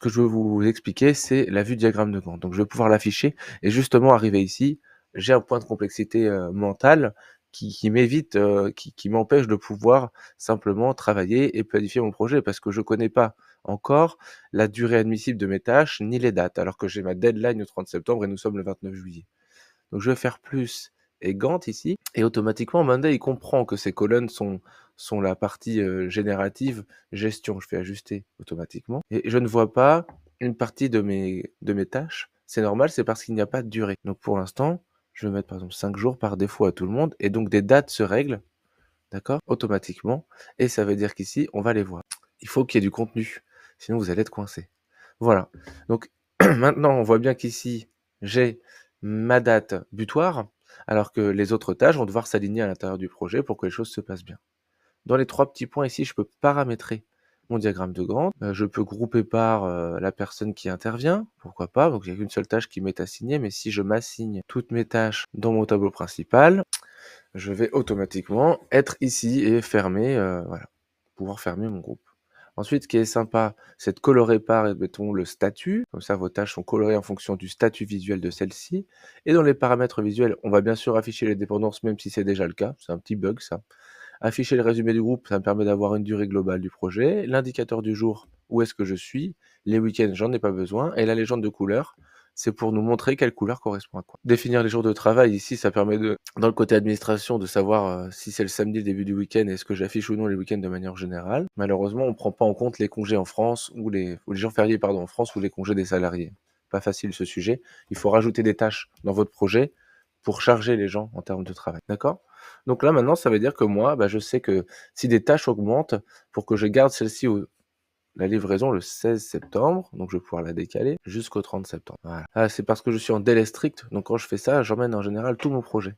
que je veux vous expliquer, c'est la vue diagramme de Gantt. Donc je vais pouvoir l'afficher et justement arrivé ici, j'ai un point de complexité mentale qui m'évite, qui m'empêche de pouvoir simplement travailler et planifier mon projet parce que je connais pas encore la durée admissible de mes tâches ni les dates, alors que j'ai ma deadline le 30 septembre et nous sommes le 29 juillet. Donc je vais faire plus et Gantt ici, et automatiquement Monday il comprend que ces colonnes sont la partie générative gestion. Je fais ajuster automatiquement et je ne vois pas une partie de mes tâches. C'est normal, c'est parce qu'il n'y a pas de durée. Donc pour l'instant, je vais mettre par exemple 5 jours par défaut à tout le monde et donc des dates se règlent, d'accord, automatiquement, et ça veut dire qu'ici on va les voir. Il faut qu'il y ait du contenu, sinon vous allez être coincé. Voilà. Donc maintenant on voit bien qu'ici j'ai ma date butoir, alors que les autres tâches vont devoir s'aligner à l'intérieur du projet pour que les choses se passent bien. Dans les 3 petits points ici, je peux paramétrer mon diagramme de Gantt. Je peux grouper par la personne qui intervient, pourquoi pas. Donc il n'y a qu'une seule tâche qui m'est assignée, mais si je m'assigne toutes mes tâches dans mon tableau principal, je vais automatiquement être ici et fermer, voilà, pouvoir fermer mon groupe. Ensuite, ce qui est sympa, c'est de colorer par, mettons, le statut. Comme ça, vos tâches sont colorées en fonction du statut visuel de celle-ci. Et dans les paramètres visuels, on va bien sûr afficher les dépendances, même si c'est déjà le cas. C'est un petit bug, ça. Afficher le résumé du groupe, ça me permet d'avoir une durée globale du projet. L'indicateur du jour, où est-ce que je suis. Les week-ends, j'en ai pas besoin. Et la légende de couleur, c'est pour nous montrer quelle couleur correspond à quoi. Définir les jours de travail, ici, ça permet de, dans le côté administration, de savoir si c'est le samedi, le début du week-end, est-ce que j'affiche ou non les week-ends de manière générale. Malheureusement, on ne prend pas en compte les congés en France, ou les jours fériés, pardon, en France, ou les congés des salariés. Pas facile ce sujet. Il faut rajouter des tâches dans votre projet pour charger les gens en termes de travail. D'accord? Donc là, maintenant, ça veut dire que moi, je sais que si des tâches augmentent, pour que je garde celle-ci la livraison le 16 septembre, donc je vais pouvoir la décaler jusqu'au 30 septembre. Voilà. Ah, c'est parce que je suis en délai strict, donc quand je fais ça, j'emmène en général tout mon projet.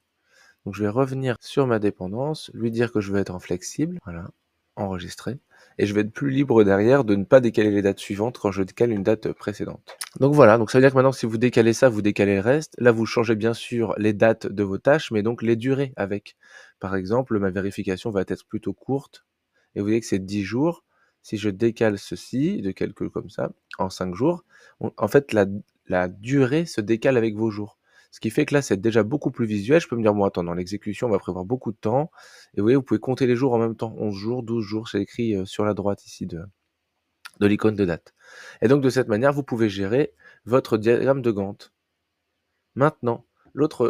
Donc je vais revenir sur ma dépendance, lui dire que je veux être en flexible, voilà, enregistrer, et je vais être plus libre derrière de ne pas décaler les dates suivantes quand je décale une date précédente. Donc voilà, donc ça veut dire que maintenant si vous décalez ça, vous décalez le reste. Là, vous changez bien sûr les dates de vos tâches, mais donc les durées avec. Par exemple, ma vérification va être plutôt courte, et vous voyez que c'est 10 jours. Si je décale ceci, de calcul comme ça, en 5 jours, en fait, la durée se décale avec vos jours. Ce qui fait que là, c'est déjà beaucoup plus visuel. Je peux me dire, bon, attends, dans l'exécution, on va prévoir beaucoup de temps. Et vous voyez, vous pouvez compter les jours en même temps. 11 jours, 12 jours, c'est écrit sur la droite ici de l'icône de date. Et donc, de cette manière, vous pouvez gérer votre diagramme de Gantt. Maintenant, l'autre